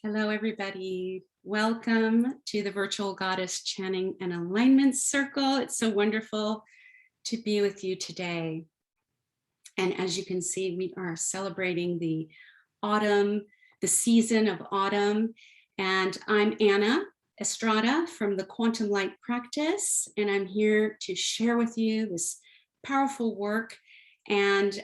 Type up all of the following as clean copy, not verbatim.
Hello, everybody. Welcome to the Virtual Goddess Chanting and Alignment Circle. It's so wonderful to be with you today. And as you can see, we are celebrating the autumn, the season of autumn. And I'm Anna Estrada from the Quantum Light Practice, and I'm here to share with you this powerful work. And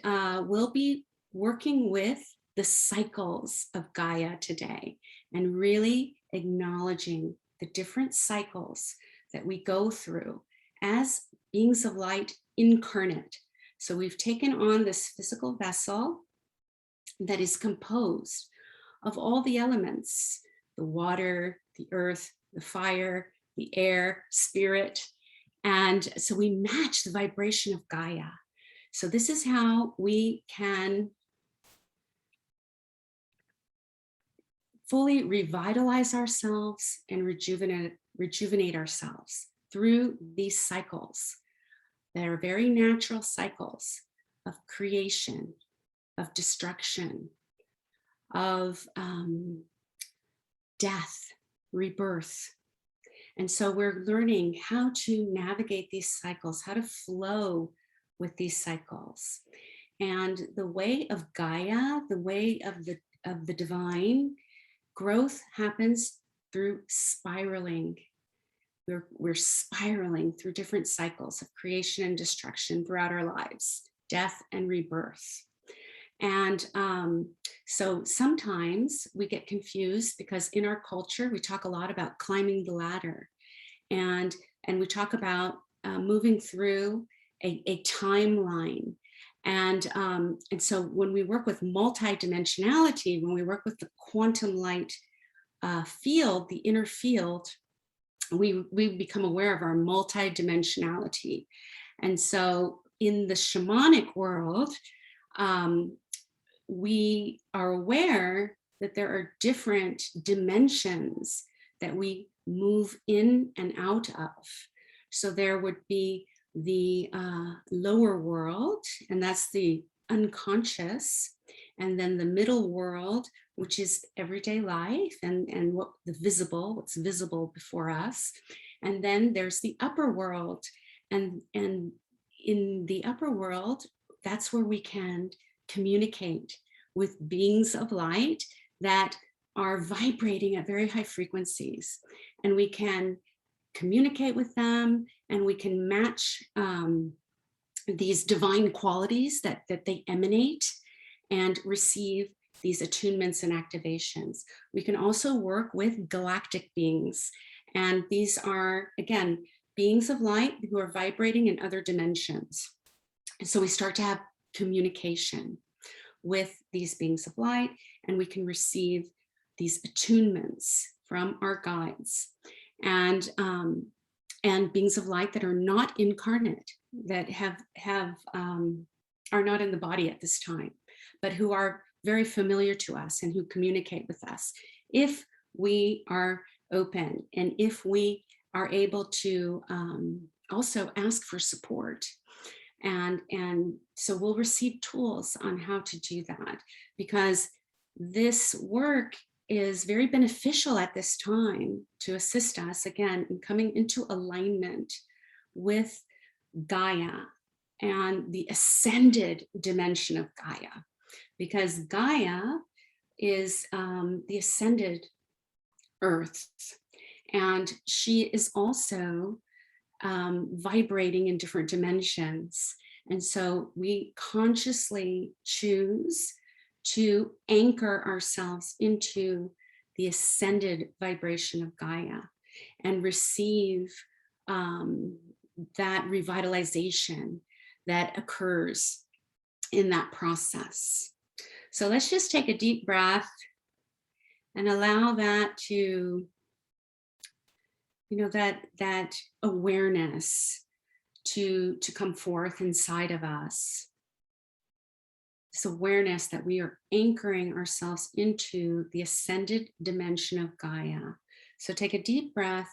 we'll be working with the cycles of Gaia today, and really acknowledging the different cycles that we go through as beings of light incarnate. So we've taken on this physical vessel that is composed of all the elements: the water, the earth, the fire, the air, spirit. And so we match the vibration of Gaia. So this is how we can fully revitalize ourselves and rejuvenate ourselves through these cycles. They are very natural cycles of creation, of destruction, of death, rebirth. And so we're learning how to navigate these cycles, how to flow with these cycles. And the way of Gaia, the way of the divine, growth happens through spiraling. We're spiraling through different cycles of creation and destruction throughout our lives, death and rebirth. And so sometimes we get confused because in our culture, we talk a lot about climbing the ladder, and we talk about moving through a timeline. And so when we work with multidimensionality, when we work with the quantum light field, the inner field, we become aware of our multidimensionality. And so in the shamanic world, we are aware that there are different dimensions that we move in and out of. So there would be the lower world, and that's the unconscious, and then the middle world, which is everyday life and what's visible before us. And then there's the upper world, and in the upper world, that's where we can communicate with beings of light that are vibrating at very high frequencies, and we can communicate with them, and we can match these divine qualities that they emanate and receive these attunements and activations. We can also work with galactic beings, and these are, again, beings of light who are vibrating in other dimensions. And so we start to have communication with these beings of light, and we can receive these attunements from our guides. And beings of light that are not incarnate, that are not in the body at this time, but who are very familiar to us and who communicate with us if we are open, and if we are able to also ask for support. And so we'll receive tools on how to do that, because this work is very beneficial at this time to assist us, again, in coming into alignment with Gaia and the ascended dimension of Gaia, because Gaia is the ascended earth, and she is also vibrating in different dimensions. And so we consciously choose to anchor ourselves into the ascended vibration of Gaia and receive that revitalization that occurs in that process. So let's just take a deep breath and allow that to, that awareness to come forth inside of us. This awareness that we are anchoring ourselves into the ascended dimension of Gaia. So take a deep breath,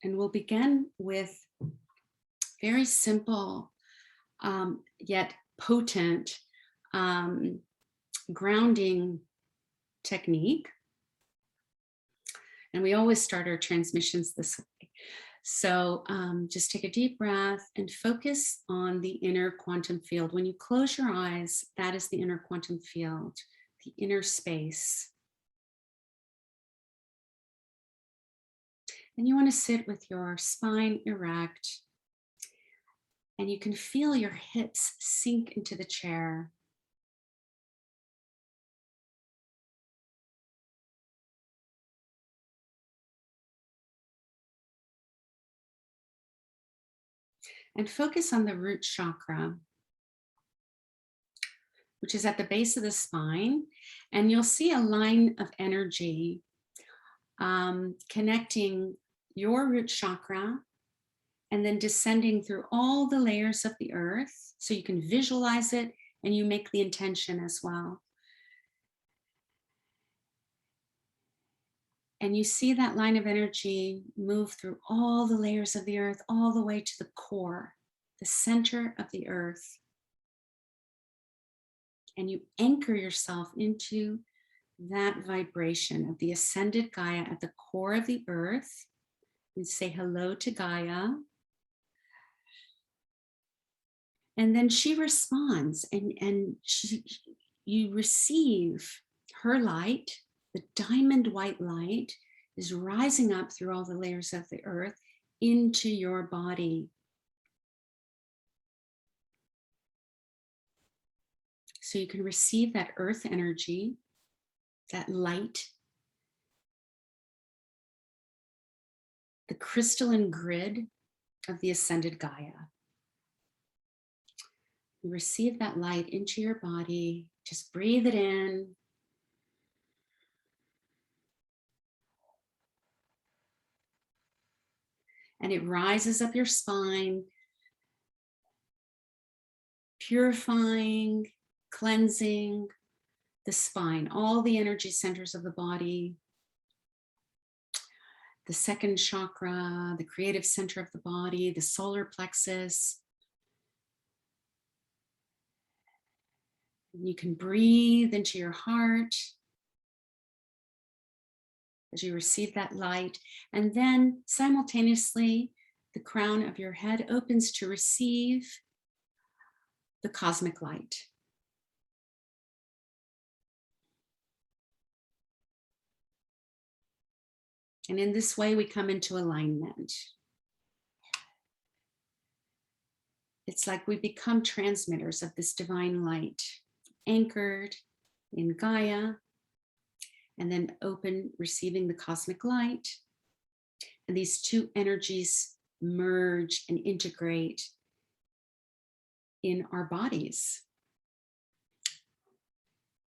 and we'll begin with very simple yet potent grounding technique. And we always start our transmissions this way. So just take a deep breath and focus on the inner quantum field. When you close your eyes, that is the inner quantum field, the inner space. And you want to sit with your spine erect, and you can feel your hips sink into the chair. And focus on the root chakra, which is at the base of the spine. And you'll see a line of energy connecting your root chakra and then descending through all the layers of the earth. So you can visualize it and you make the intention as well. And you see that line of energy move through all the layers of the earth, all the way to the core, the center of the earth. And you anchor yourself into that vibration of the ascended Gaia at the core of the earth. And say hello to Gaia. And then she responds, and you receive her light. The diamond white light is rising up through all the layers of the earth into your body. So you can receive that earth energy, that light, the crystalline grid of the ascended Gaia. You receive that light into your body. Just breathe it in. And it rises up your spine, purifying, cleansing the spine, all the energy centers of the body, the second chakra, the creative center of the body, the solar plexus. You can breathe into your heart as you receive that light. And then simultaneously, the crown of your head opens to receive the cosmic light. And in this way, we come into alignment. It's like we become transmitters of this divine light, anchored in Gaia, and then open, receiving the cosmic light. And these two energies merge and integrate in our bodies,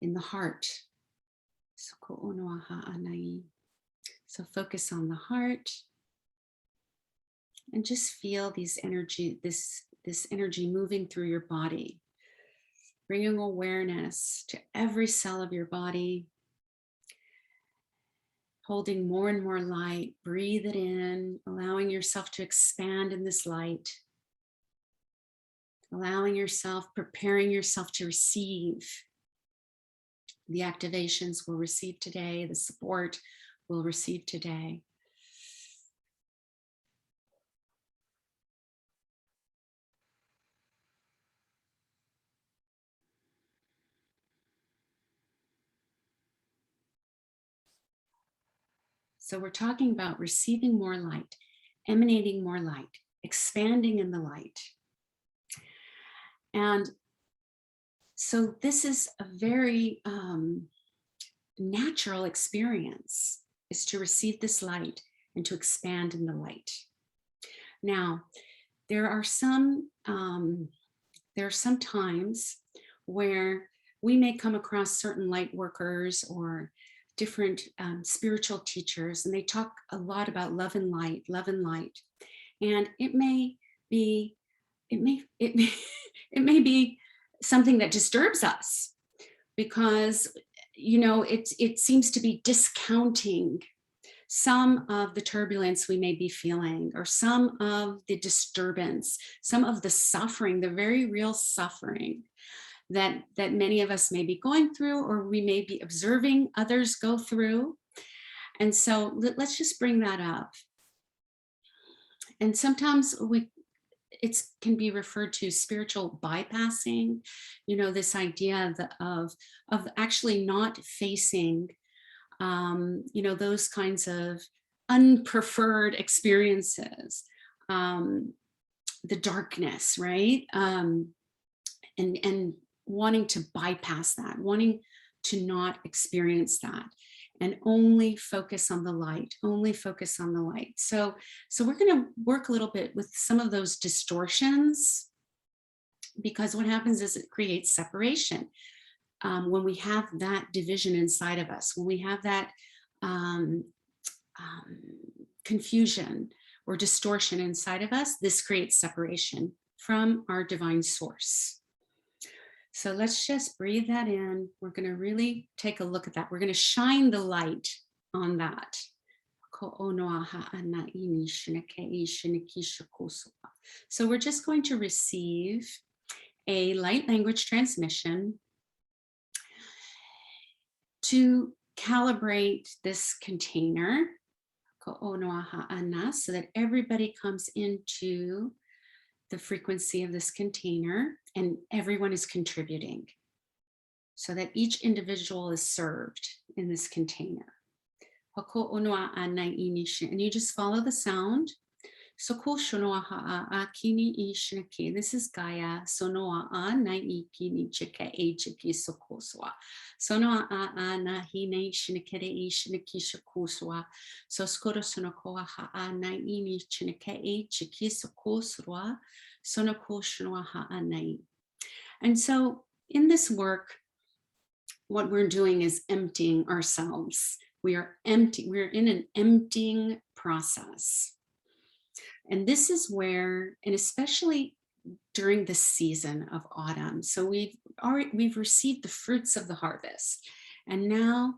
in the heart. So focus on the heart and just feel these energy, this energy moving through your body, bringing awareness to every cell of your body, holding more and more light. Breathe it in, allowing yourself to expand in this light, allowing yourself, preparing yourself to receive the activations we'll receive today, the support we'll receive today. So we're talking about receiving more light, emanating more light, expanding in the light. And so this is a very natural experience, is to receive this light and to expand in the light. Now, there are some times where we may come across certain light workers or different spiritual teachers, and they talk a lot about love and light, and it may be something that disturbs us, because it seems to be discounting some of the turbulence we may be feeling, or some of the disturbance, some of the suffering, the very real suffering that many of us may be going through, or we may be observing others go through. And so let's just bring that up. And sometimes it can be referred to spiritual bypassing, this idea of actually not facing, those kinds of unpreferred experiences, the darkness, right? And wanting to bypass that, wanting to not experience that, and only focus on the light, only focus on the light. So we're going to work a little bit with some of those distortions, because what happens is it creates separation. When we have that division inside of us, when we have that confusion or distortion inside of us, this creates separation from our divine source. So let's just breathe that in. We're going to really take a look at that. We're going to shine the light on that. So we're just going to receive a light language transmission to calibrate this container, so that everybody comes into the frequency of this container and everyone is contributing, so that each individual is served in this container. And you just follow the sound. This is Gaia. And so in this work, what we're doing is emptying ourselves. We are empty. We're in an emptying process. And this is where, and especially during the season of autumn, so we've received the fruits of the harvest, and now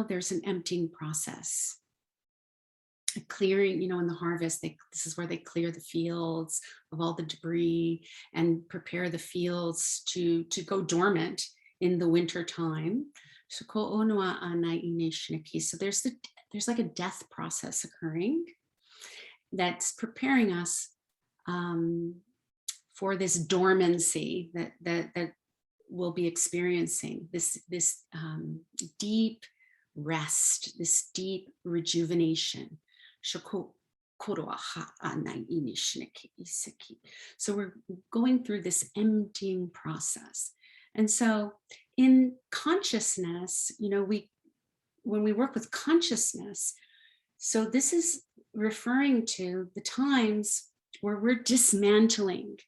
there's an emptying process, a clearing. In the harvest, this is where they clear the fields of all the debris and prepare the fields to go dormant in the winter time. So there's like a death process occurring that's preparing us for this dormancy that we'll be experiencing, this deep rest, this deep rejuvenation. So we're going through this emptying process. And so in consciousness, when we work with consciousness, so this is referring to the times where we're dismantling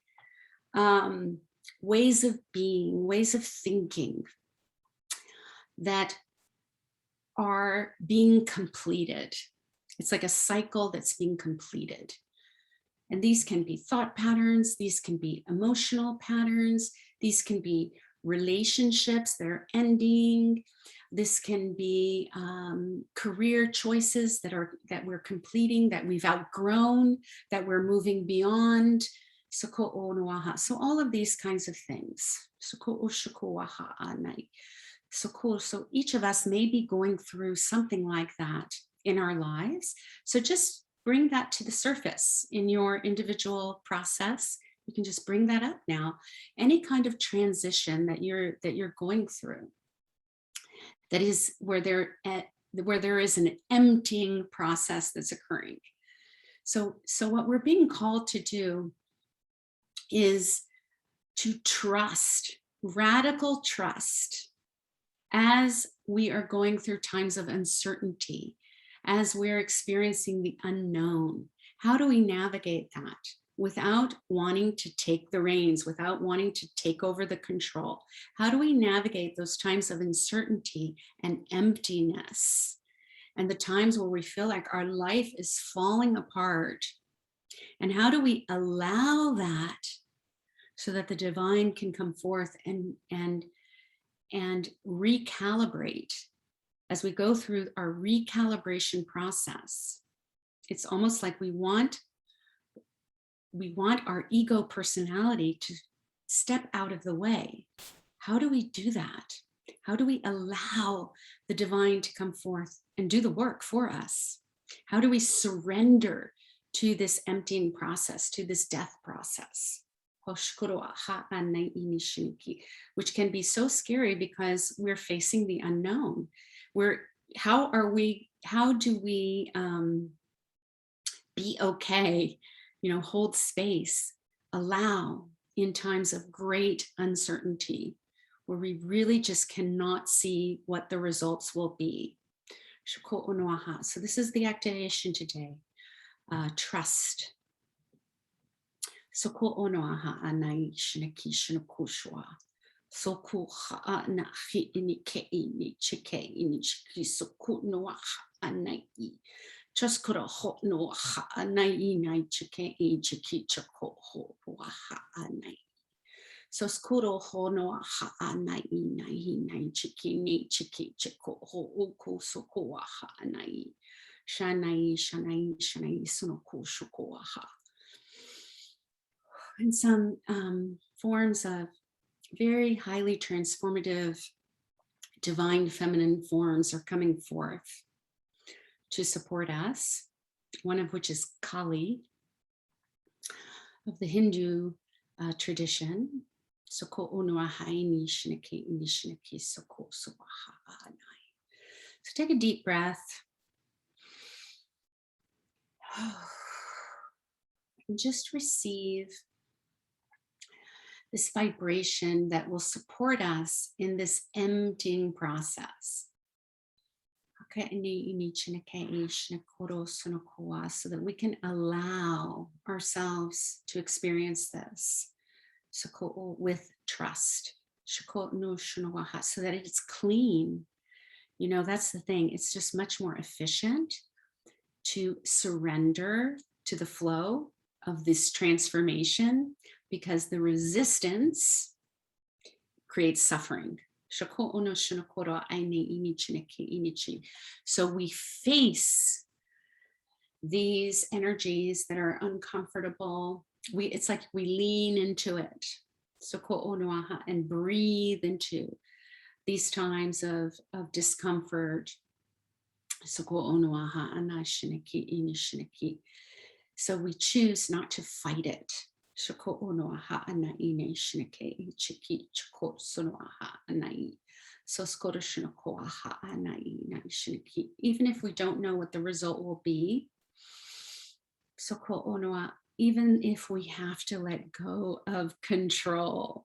ways of being, ways of thinking that are being completed. It's like a cycle that's being completed. And these can be thought patterns, these can be emotional patterns, these can be relationships that are ending. This can be career choices that we're completing, that we've outgrown, that we're moving beyond. So all of these kinds of things. So each of us may be going through something like that in our lives. So just bring that to the surface in your individual process. You can just bring that up now. Any kind of transition that you're going through, that is where there is an emptying process that's occurring. So what we're being called to do is to trust, radical trust, as we are going through times of uncertainty, as we're experiencing the unknown. How do we navigate that without wanting to take the reins, without wanting to take over the control? How do we navigate those times of uncertainty and emptiness, and the times where we feel like our life is falling apart? And how do we allow that so that the divine can come forth and recalibrate? As we go through our recalibration process, it's almost like we want our ego personality step out of the way. How do we do that? How do we allow the divine to come forth and do the work for us? How do we surrender to this emptying process, to this death process? Which can be so scary because we're facing the unknown. How do we be okay, hold space, allow in times of great uncertainty, where we really just cannot see what the results will be. So this is the activation today. Trust. Soko onoaha anai shinaki shinakushwa. Soku ha na hi ini ke ini chike ini chiki soku noaha anai. Just could a hot no ha anai nai chike i chiki chako ho waha anai. So skuro ho no ha anai nai chiki ni chiki chako ho uku soko waha anai. Shanai shanai shanai sonoku shoko waha. And some forms of very highly transformative divine feminine forms are coming forth to support us, one of which is Kali of the Hindu tradition. Soko onuahaini shinaki nishinaki soko suwaha anai. So take a deep breath. And just receive this vibration that will support us in this emptying process. So that we can allow ourselves to experience this with trust, so that it's clean. That's the thing. It's just much more efficient to surrender to the flow of this transformation, because the resistance creates suffering. So we face these energies that are uncomfortable. It's like we lean into it and breathe into these times of discomfort. So we choose not to fight it. Even if we don't know what the result will be, even if we have to let go of control.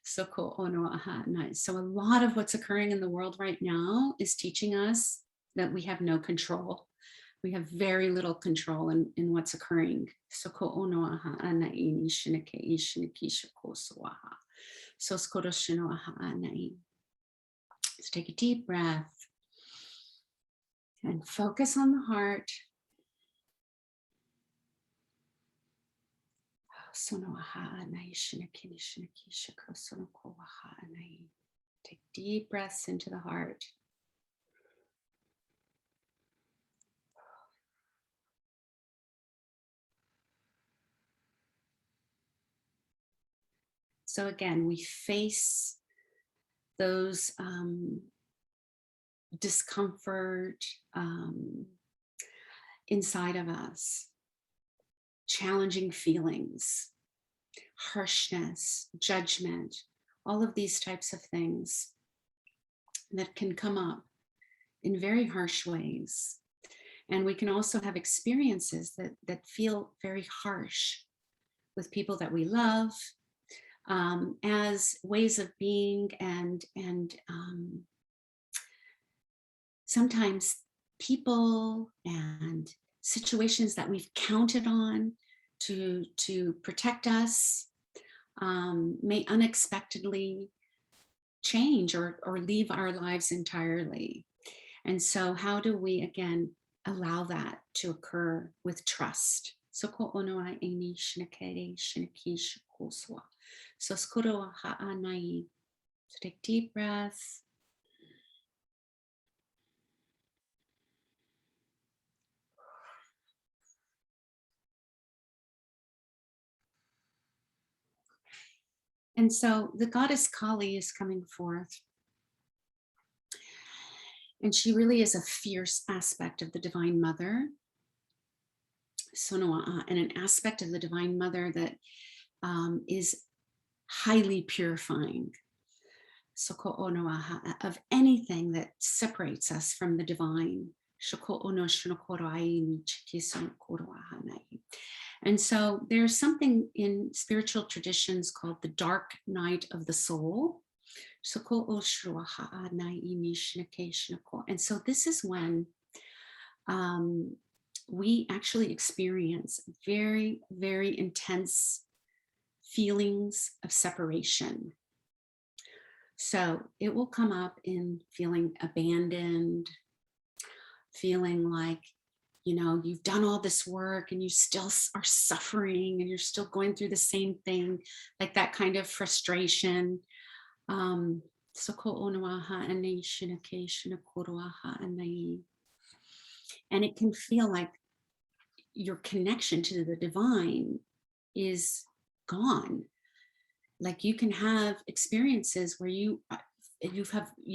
So a lot of what's occurring in the world right now is teaching us that we have no control. We have very little control in what's occurring. So take a deep breath and focus on the heart. Take deep breaths into the heart. So again, we face those discomfort inside of us, challenging feelings, harshness, judgment, all of these types of things that can come up in very harsh ways. And we can also have experiences that feel very harsh with people that we love, as ways of being, and sometimes people and situations that we've counted on to protect us may unexpectedly change or leave our lives entirely. And so how do we again allow that to occur with trust? So take deep breaths. And so the goddess Kali is coming forth. And she really is a fierce aspect of the Divine Mother. Sonoa'a, and an aspect of the Divine Mother that is highly purifying. Soko onoaha, of anything that separates us from the divine. And so there's something in spiritual traditions called the dark night of the soul. And so this is when we actually experience very, very intense feelings of separation. So it will come up in feeling abandoned, feeling like, you know, you've done all this work and you still are suffering and you're still going through the same thing, like that kind of frustration. And it can feel like your connection to the divine is gone. Like you can have experiences where you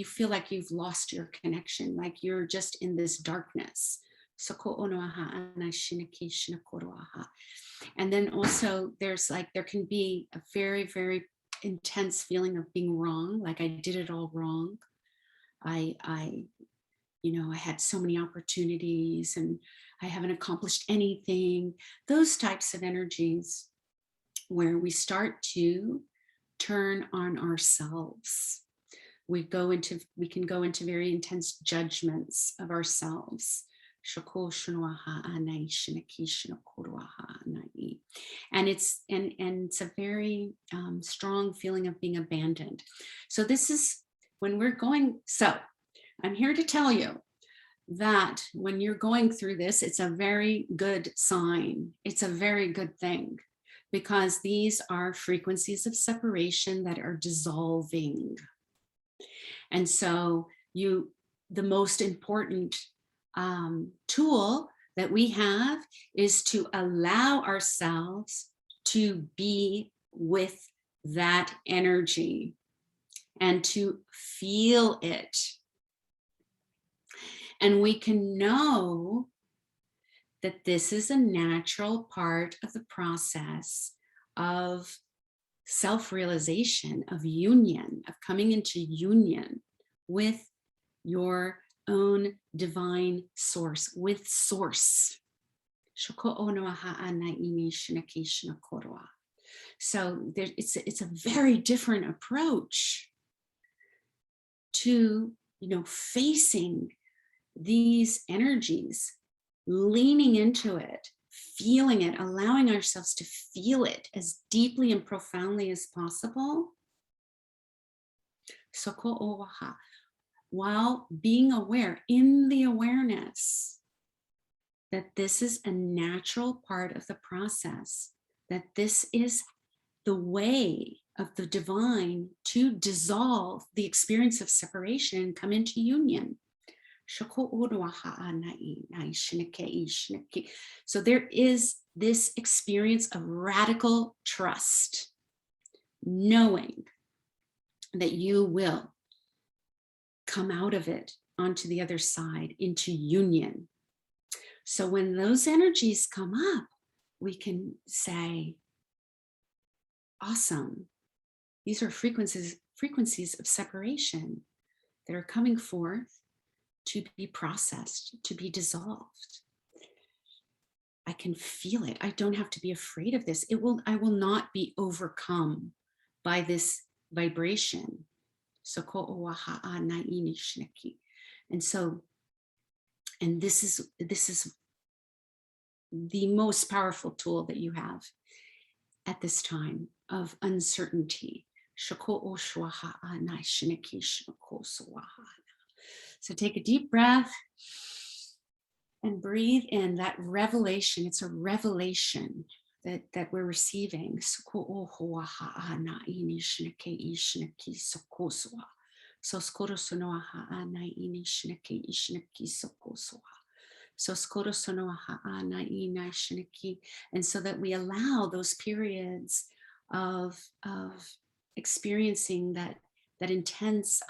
feel like you've lost your connection, like you're just in this darkness. And then also there can be a very, very intense feeling of being wrong, like I did it all wrong. I had so many opportunities and I haven't accomplished anything. Those types of energies where we start to turn on ourselves. We can go into very intense judgments of ourselves. And it's a very strong feeling of being abandoned. So this is when we're going. So I'm here to tell you that when you're going through this, it's a very good sign. It's a very good thing, because these are frequencies of separation that are dissolving. And so the most important tool that we have is to allow ourselves to be with that energy and to feel it. And we can know that this is a natural part of the process of self-realization, of union, of coming into union with your own divine source, with source. So it's a very different approach to, facing these energies, leaning into it, feeling it, allowing ourselves to feel it as deeply and profoundly as possible. While being aware, in the awareness that this is a natural part of the process, that this is the way of the divine to dissolve the experience of separation and come into union. So there is this experience of radical trust, knowing that you will come out of it onto the other side into union. So when those energies come up, we can say, awesome, these are frequencies of separation that are coming forth to be processed, to be dissolved. I can feel it. I don't have to be afraid of this. I will not be overcome by this vibration. And this is the most powerful tool that you have at this time of uncertainty. So take a deep breath and breathe in that revelation. It's a revelation that we're receiving. And so that we allow those periods of experiencing that intense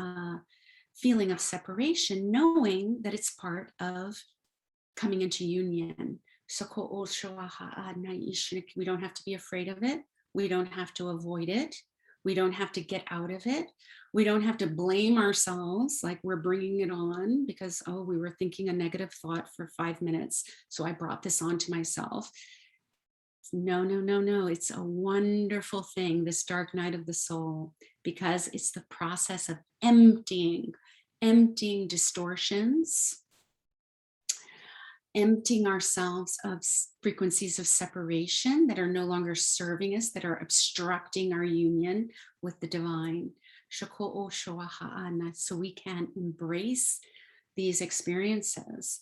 feeling of separation, knowing that it's part of coming into union. We don't have to be afraid of it. We don't have to avoid it. We don't have to get out of it. We don't have to blame ourselves like we're bringing it on because, oh, we were thinking a negative thought for 5 minutes, so I brought this on to myself. No, no, no, no. It's a wonderful thing, this dark night of the soul, because it's the process of emptying distortions, emptying ourselves of frequencies of separation that are no longer serving us, that are obstructing our union with the divine. So we can embrace these experiences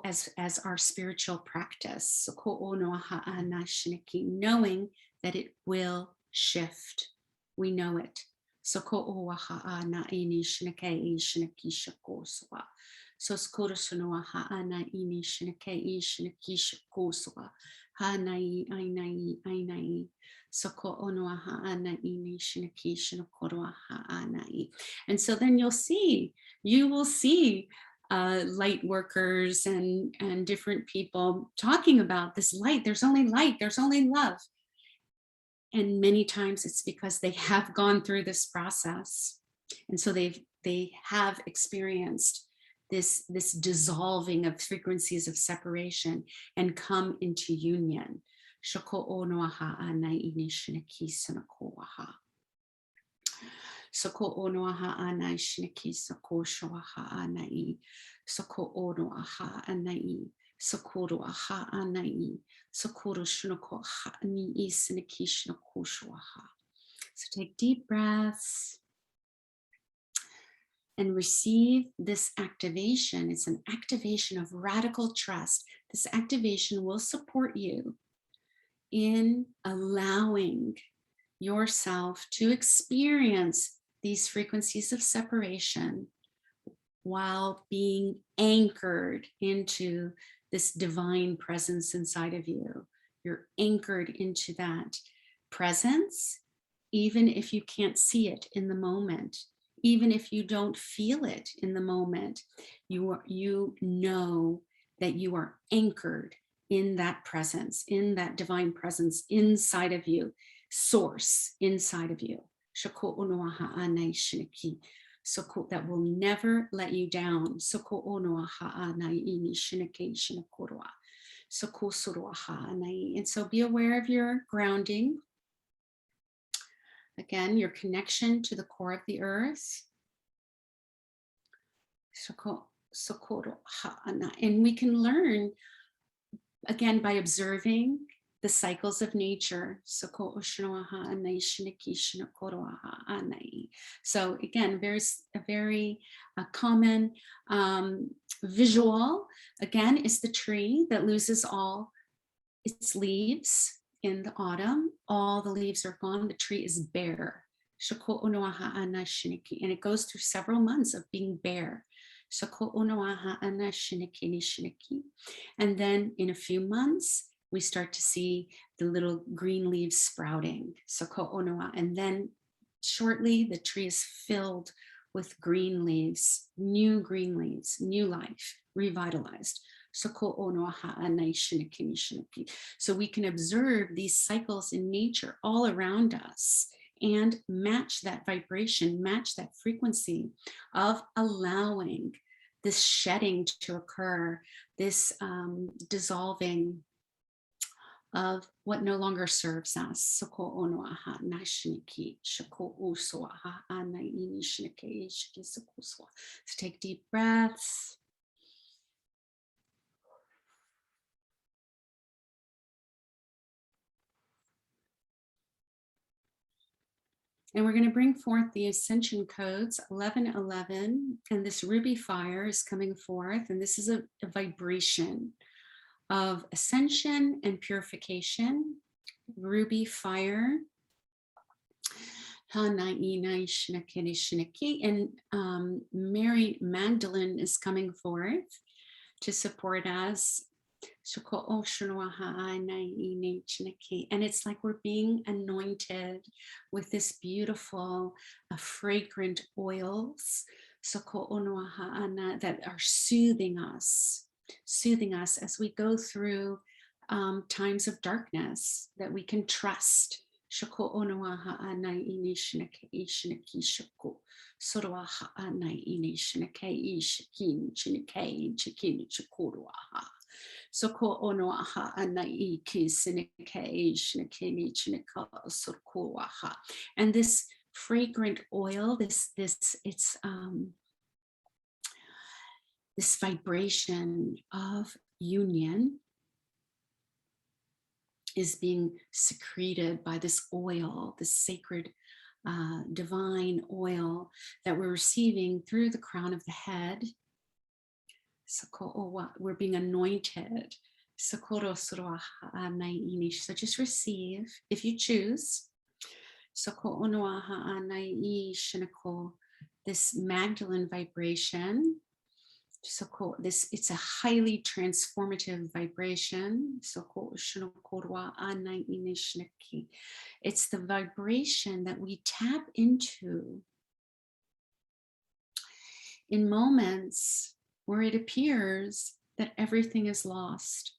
as our spiritual practice, knowing that it will shift. We know it. So skoro sonoa ha'ana ini shinake shinakisha kuswa hanai ainai soko onoa ha'ana ini shinakisha koroa ha'anai. And so then you will see light workers and different people talking about this light. There's only light, there's only love. And many times it's because they have gone through this process. And so they have experienced this dissolving of frequencies of separation and come into union. Soko onoaha anai ini shinaki sanakoaha. Soko onoaha anai shinaki sako shoaha anai. Soko onoaha anai. Sokoro aha anai. Sokoro shunoko ha ni isinaki shinako shoaha. So take deep breaths and receive this activation. It's an activation of radical trust. This activation will support you in allowing yourself to experience these frequencies of separation while being anchored into this divine presence inside of you. You're anchored into that presence, even if you can't see it in the moment. Even if you don't feel it in the moment, you know that you are anchored in that presence, in that divine presence inside of you, source inside of you. That will never let you down. And so be aware of your grounding. Again, your connection to the core of the earth. And we can learn, again, by observing the cycles of nature. So again, a very common visual, again, is the tree that loses all its leaves. In the autumn, all the leaves are gone, the tree is bare. And it goes through several months of being bare. And then in a few months, we start to see the little green leaves sprouting. And then shortly, the tree is filled with green leaves, new life, revitalized. So we can observe these cycles in nature all around us and match that vibration, match that frequency of allowing this shedding to occur, this dissolving of what no longer serves us. So take deep breaths. And we're going to bring forth the ascension codes 1111, and this ruby fire is coming forth, and this is a vibration of ascension and purification. Ruby fire. And Mary Magdalene is coming forth to support us. And it's like we're being anointed with this beautiful, fragrant oils that are soothing us as we go through times of darkness, that we can trust. Soko ono aha anai ki sinike shinikini chinika surkuaha. And this fragrant oil, this it's this vibration of union is being secreted by this oil, this sacred divine oil that we're receiving through the crown of the head. We're being anointed. So just receive if you choose. This Magdalene vibration. This, it's a highly transformative vibration. It's the vibration that we tap into in moments where it appears that everything is lost.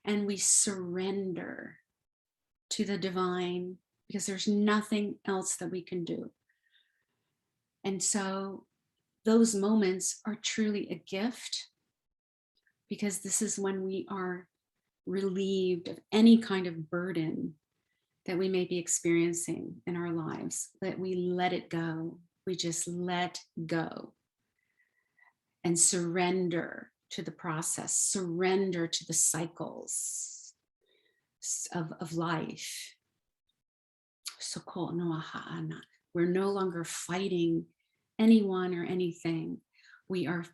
And we surrender to the divine because there's nothing else that we can do. And so those moments are truly a gift, because this is when we are relieved of any kind of burden that we may be experiencing in our lives, that we let it go. We just let go and surrender to the process, surrender to the cycles of life. We're no longer fighting anyone or anything. We are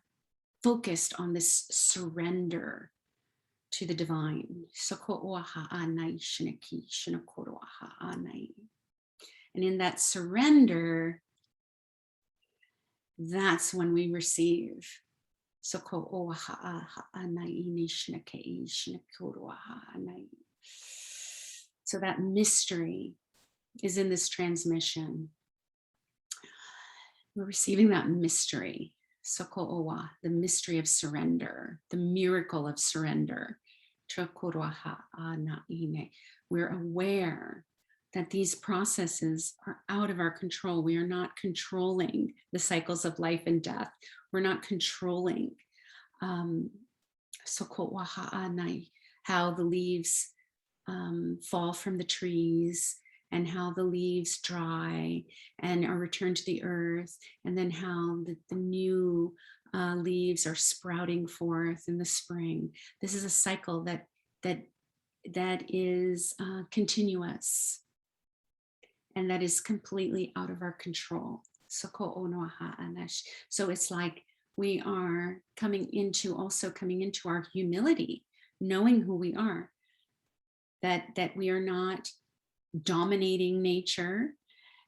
focused on this surrender to the divine. And in that surrender, that's when we receive. So that mystery is in this transmission. We're receiving that mystery, the mystery of surrender, the miracle of surrender. We're aware that these processes are out of our control. We are not controlling the cycles of life and death. We're not controlling how the leaves fall from the trees, and how the leaves dry and are returned to the earth, and then how the new leaves are sprouting forth in the spring. This is a cycle that is continuous, and that is completely out of our control. So it's like we are coming into our humility, knowing who we are, that we are not dominating nature,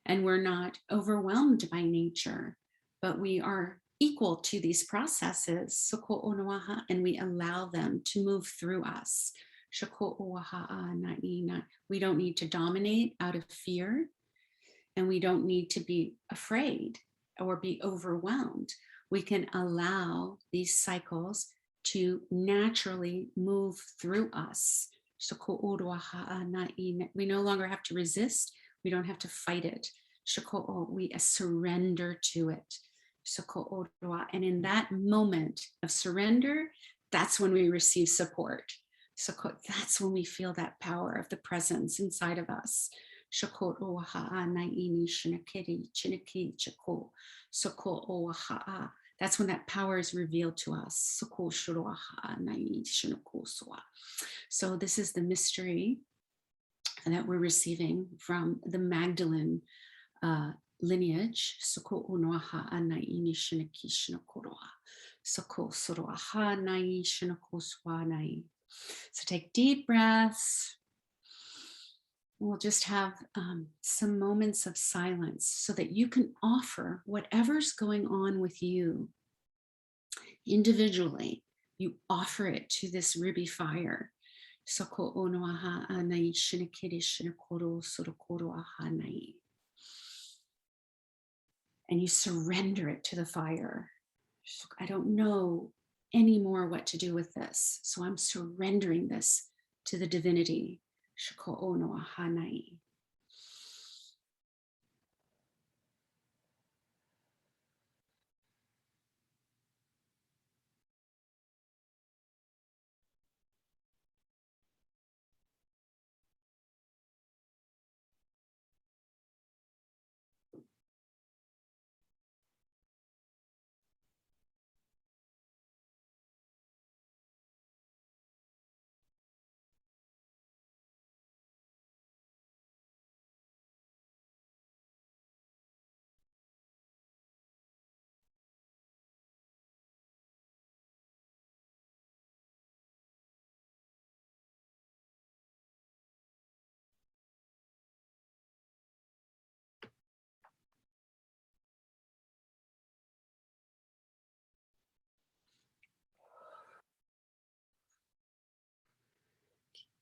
and we're not overwhelmed by nature, but we are equal to these processes, and we allow them to move through us. We don't need to dominate out of fear, and we don't need to be afraid or be overwhelmed. We can allow these cycles to naturally move through us. We no longer have to resist. We don't have to fight it. We surrender to it. And in that moment of surrender, that's when we receive support. That's when we feel that power of the presence inside of us. That's when that power is revealed to us. So this is the mystery that we're receiving from the Magdalene lineage. So take deep breaths. We'll just have some moments of silence so that you can offer whatever's going on with you individually, you offer it to this ruby fire. And you surrender it to the fire. I don't know anymore what to do with this, so I'm surrendering this to the divinity.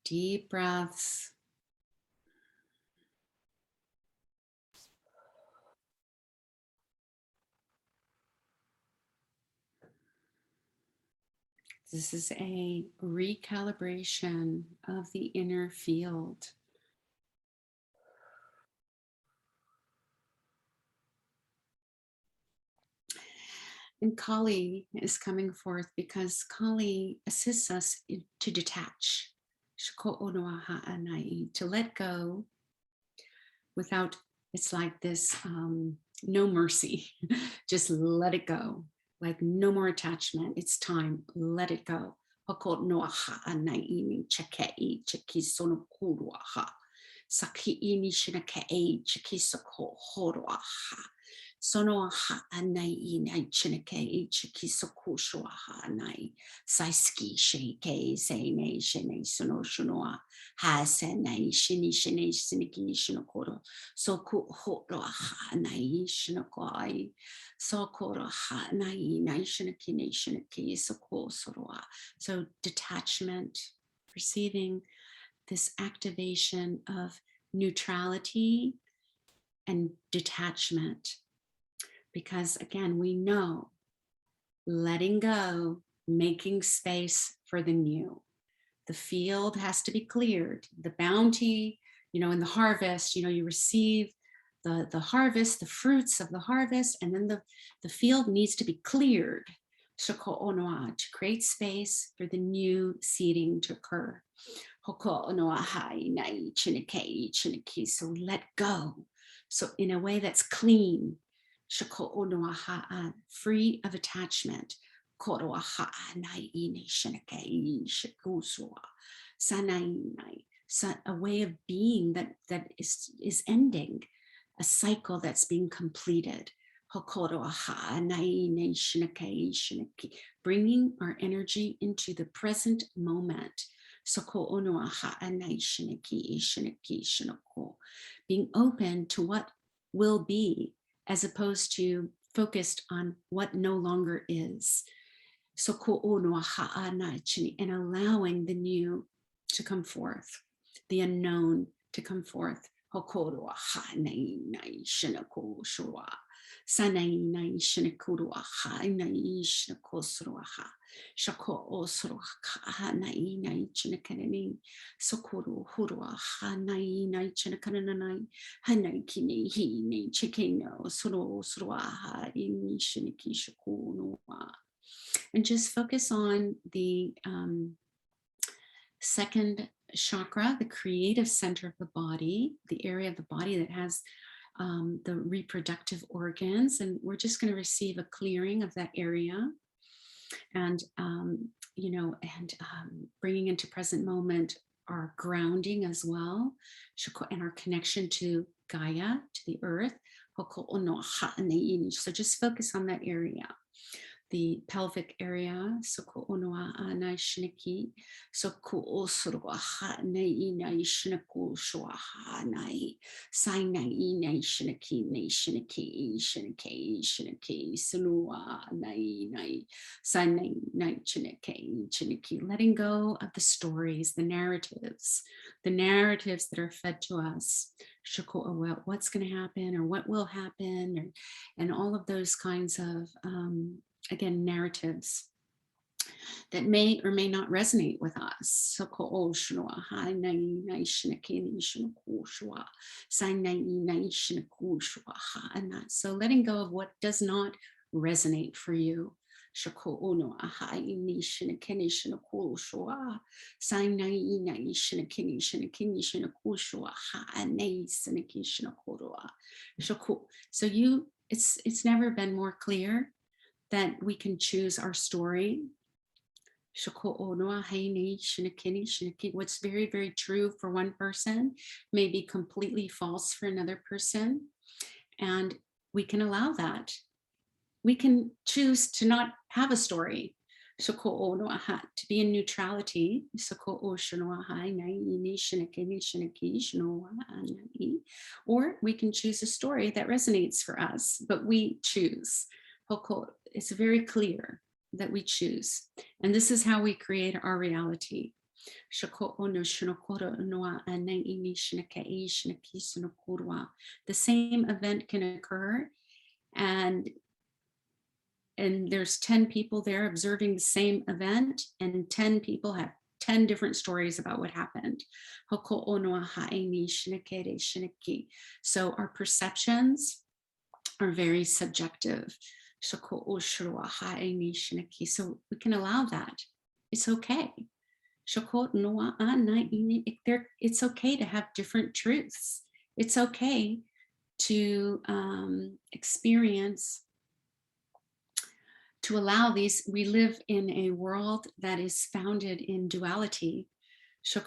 Deep breaths. This is a recalibration of the inner field. And Kali is coming forth because Kali assists us to detach, to let go without, it's like this, no mercy, just let it go, like no more attachment, it's time, let it go. Sono ha anai nai chinake chiki sokusho ha nai saiski shake say nay shene sono shonoa ha senai shini shene siniki shinokoro soku horo ha nai shinokoi sokoro ha nai nai shinaki shinaki soko soroa. So detachment, perceiving this activation of neutrality and detachment. Because again, we know letting go, making space for the new. The field has to be cleared. The bounty, in the harvest, you receive the harvest, the fruits of the harvest, and then the field needs to be cleared to create space for the new seeding to occur. So let go. So in a way that's clean, free of attachment. A way of being that is ending, a cycle that's being completed. Bringing our energy into the present moment. Being open to what will be, as opposed to focused on what no longer is. And allowing the new to come forth, the unknown to come forth. Sanai nai shinakuru aha nai shinakosuru aha shako osuru ha nai nai chinakanani sokuru huru aha nai nai chinakananai hanai kini hi nei chikeno suru suru aha in shinaki shakunu. And just focus on the second chakra, the creative center of the body, the area of the body that has the reproductive organs. And we're just going to receive a clearing of that area. And, bringing into present moment our grounding as well, and our connection to Gaia, to the earth. So just focus on that area. the pelvic area. So ko onoa anai shiniki. So ko osurwa ha nei nai shinaku shwa ha nai. Sai nai nai shiniki nei shiniki shiniki shiniki sunua nai nai. Sai nai nai shiniki shiniki. Letting go of the stories, the narratives that are fed to us. Well, what's going to happen or what will happen, and all of those kinds of again, narratives that may or may not resonate with us. So letting go of what does not resonate for you. So it's never been more clear that we can choose our story. What's very, very true for one person may be completely false for another person. And we can allow that. We can choose to not have a story, to be in neutrality, or we can choose a story that resonates for us, but we choose. It's very clear that we choose. And this is how we create our reality. The same event can occur, and there's 10 people there observing the same event, and 10 people have 10 different stories about what happened. So our perceptions are very subjective. So we can allow that. It's okay. It's okay to have different truths. It's okay to experience, to allow these. We live in a world that is founded in duality. So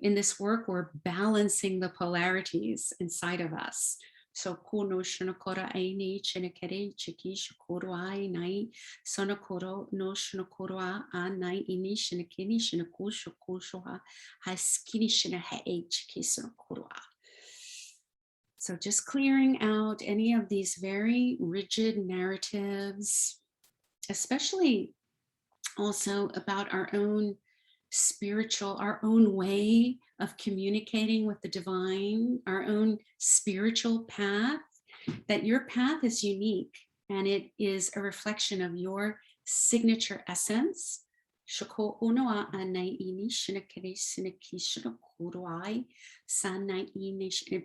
in this work, we're balancing the polarities inside of us. So kuno shinokora aini chinakere chiki shikoro ai nai sonokoro no shinokoro anai ini shinakini shinaku shokushoha haskini shinahe chiki sonokoro. So just clearing out any of these very rigid narratives, especially also about our own spiritual, our own way of communicating with the divine, our own spiritual path, that your path is unique and it is a reflection of your signature essence. It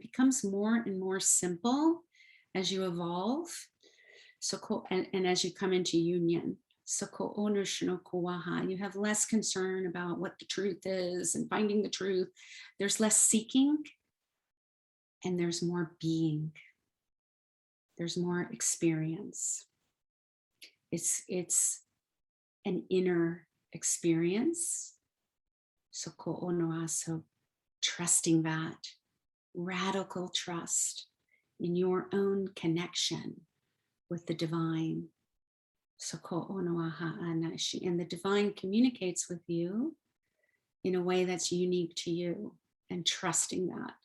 becomes more and more simple as you evolve. And as you come into union. You have less concern about what the truth is and finding the truth. There's less seeking and there's more being. There's more experience. It's an inner experience. So trusting that, radical trust in your own connection with the divine. And the divine communicates with you in a way that's unique to you, and trusting that.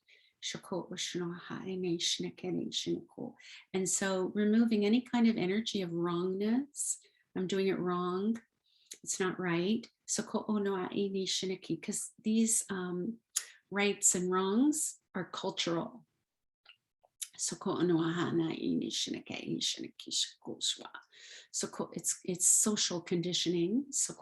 And so removing any kind of energy of wrongness. I'm doing it wrong. It's not right. Because these rights and wrongs are cultural. So it's social conditioning. So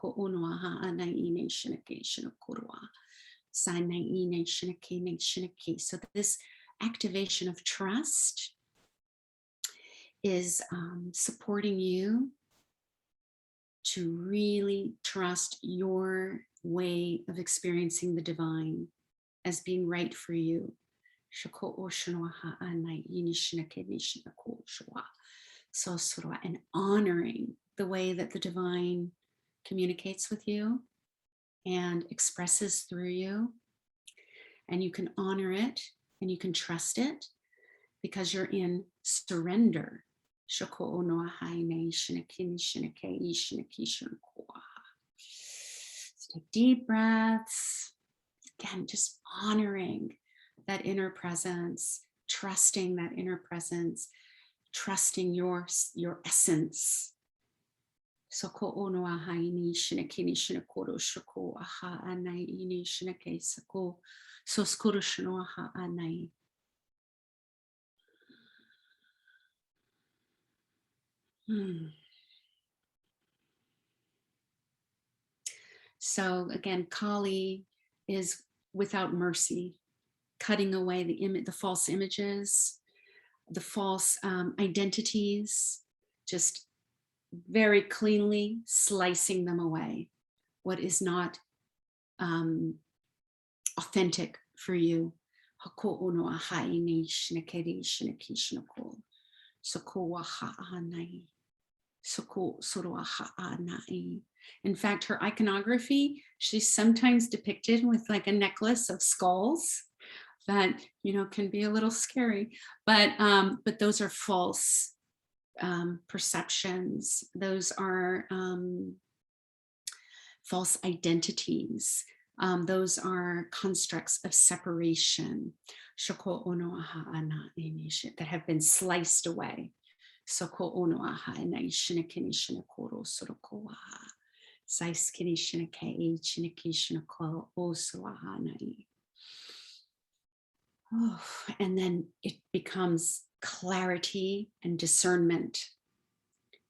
this activation of trust is supporting you to really trust your way of experiencing the divine as being right for you. And honoring the way that the divine communicates with you and expresses through you. and you can honor it and you can trust it because you're in surrender. Take deep breaths. Again, just honoring that inner presence, trusting that inner presence, trusting your essence. Soko ono aha ini shinakini shinakoro shoko aha anai ini shinake sako soskoro shino aha anai. So again, Kali is without mercy, cutting away the false images, the false identities, just very cleanly slicing them away. What is not authentic for you. In fact, her iconography, she's sometimes depicted with like a necklace of skulls that, you know, can be a little scary, but those are false perceptions. Those are false identities. Those are constructs of separation that have been sliced away. And then it becomes clarity and discernment.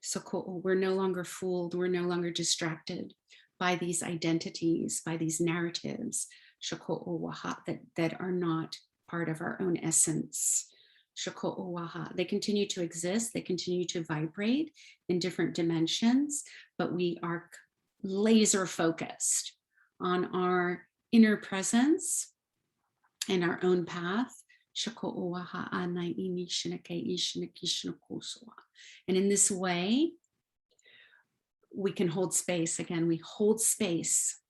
So we're no longer fooled, we're no longer distracted by these identities, by these narratives that are not part of our own essence. They continue to exist, they continue to vibrate in different dimensions, but we are laser focused on our inner presence and our own path. And in this way, we can hold space. Again, we hold space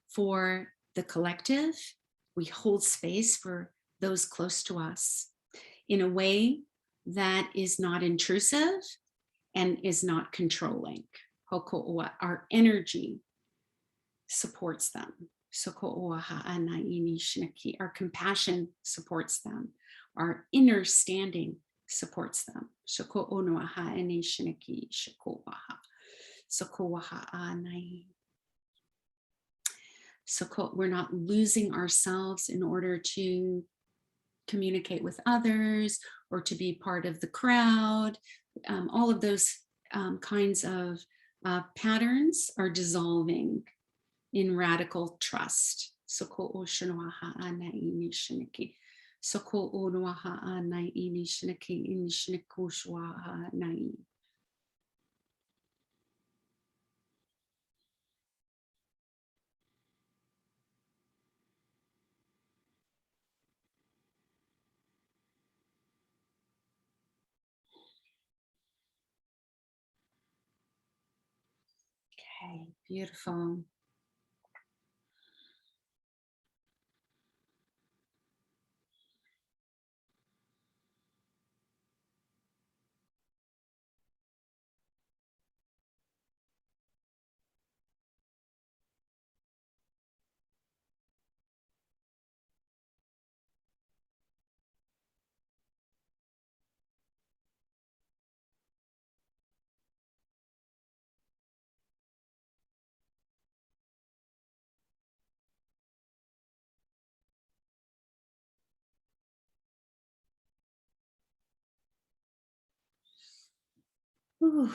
for the collective. We hold space for those close to us in a way that is not intrusive and is not controlling. Our energy supports them. Our compassion supports them. Our inner standing supports them. We're not losing ourselves in order to communicate with others or to be part of the crowd. All of those kinds of patterns are dissolving in radical trust. Okay, beautiful. Ooh.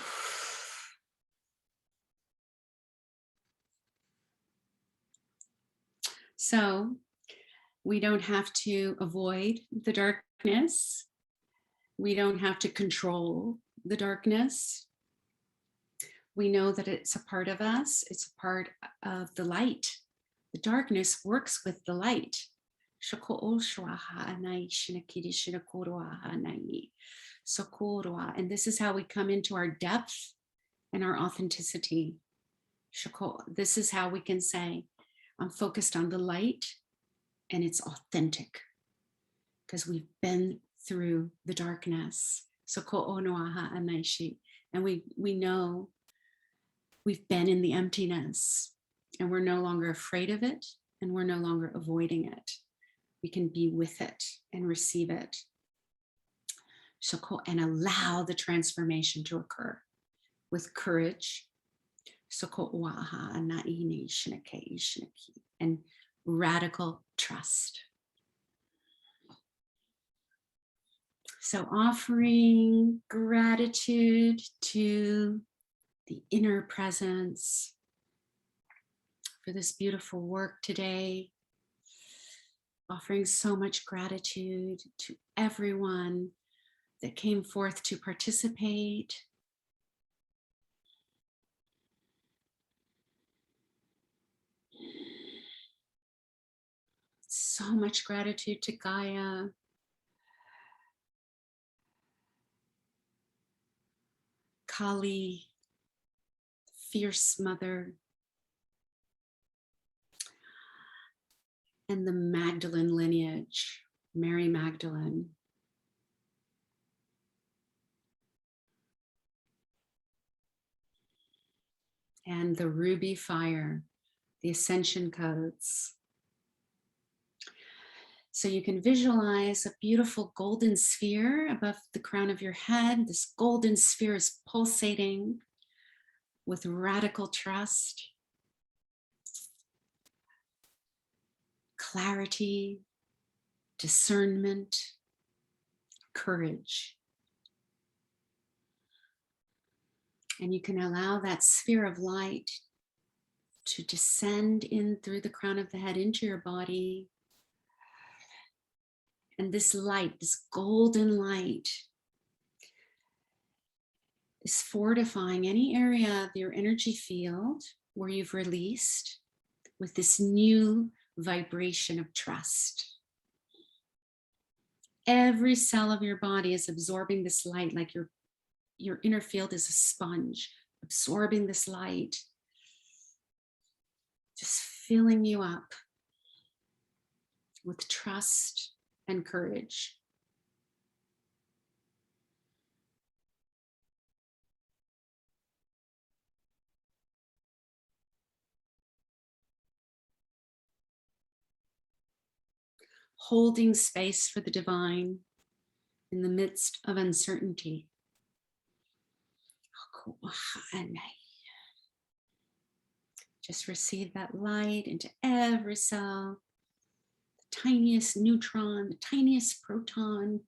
So we don't have to avoid the darkness. We don't have to control the darkness. We know that it's a part of us. It's a part of the light. The darkness works with the light. And this is how we come into our depth and our authenticity. This is how we can say, I'm focused on the light and it's authentic because we've been through the darkness. So ko'onoaha anaishi. And we know we've been in the emptiness and we're no longer afraid of it and we're no longer avoiding it. We can be with it and receive it. So and allow the transformation to occur with courage. So and radical trust. So offering gratitude to the inner presence for this beautiful work today. Offering so much gratitude to everyone that came forth to participate. So much gratitude to Gaia. Kali, fierce mother, and the Magdalene lineage, Mary Magdalene. And the ruby fire, the ascension codes. So you can visualize a beautiful golden sphere above the crown of your head. This golden sphere is pulsating with radical trust, clarity, discernment, courage. And you can allow that sphere of light to descend in through the crown of the head into your body. And this light, this golden light, is fortifying any area of your energy field where you've released with this new vibration of trust. Every cell of your body is absorbing this light like your inner field is a sponge, absorbing this light, just filling you up with trust and courage. Holding space for the divine in the midst of uncertainty. Just receive that light into every cell, the tiniest neutron, the tiniest proton.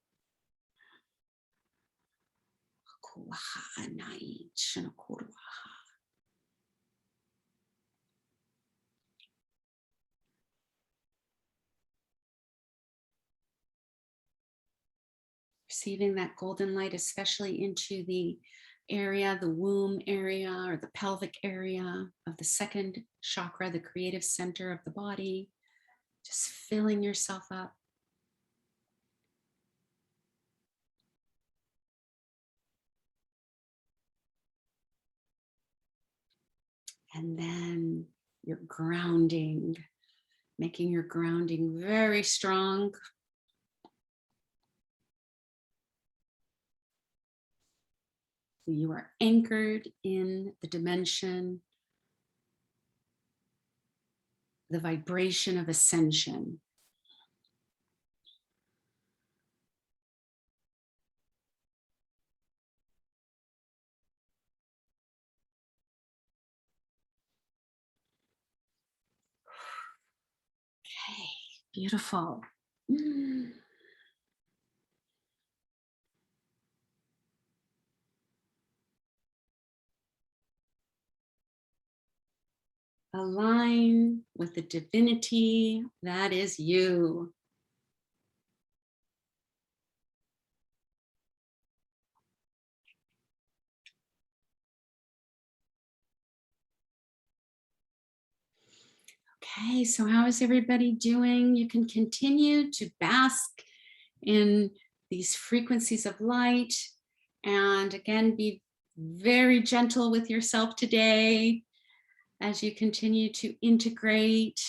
Receiving that golden light, especially into the area, the womb area or the pelvic area of the second chakra, the creative center of the body, just filling yourself up. And then your grounding, making your grounding very strong. You are anchored in the dimension, the vibration of ascension. Okay, beautiful. Align with the divinity that is you. Okay, so how is everybody doing? You can continue to bask in these frequencies of light. And again, be very gentle with yourself today as you continue to integrate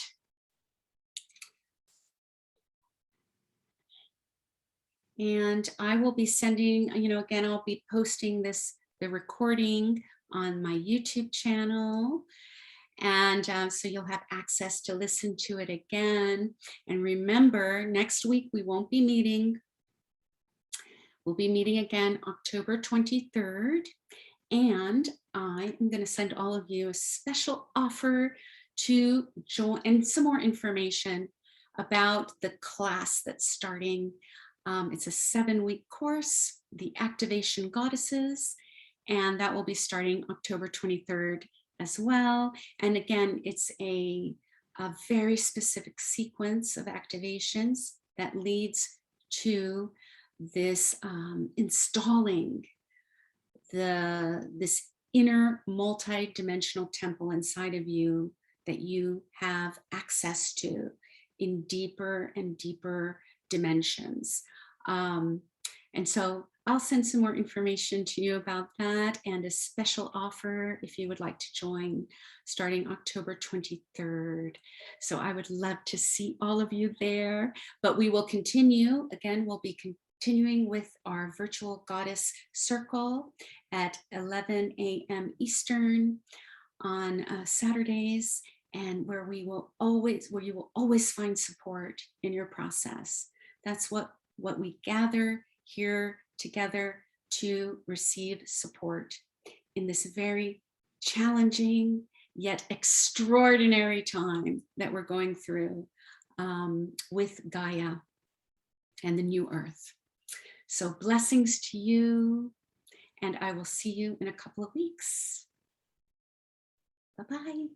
And I will be sending, again, I'll be posting the recording on my YouTube channel. And so you'll have access to listen to it again. And remember, next week we won't be meeting. We'll be meeting again October 23rd. And I am going to send all of you a special offer to join, and some more information about the class that's starting. It's a 7-week course, the Activation Goddesses, and that will be starting October 23rd as well. And again, it's a very specific sequence of activations that leads to this installing this inner multi-dimensional temple inside of you that you have access to in deeper and deeper dimensions. And so I'll send some more information to you about that, and a special offer if you would like to join starting October 23rd. So I would love to see all of you there, but we will continue. Again, we'll be continuing with our virtual goddess circle at 11 a.m. Eastern on Saturdays, and where you will always find support in your process. That's what we gather here together to receive support in this very challenging yet extraordinary time that we're going through with Gaia and the new earth. So blessings to you, and I will see you in a couple of weeks. Bye-bye.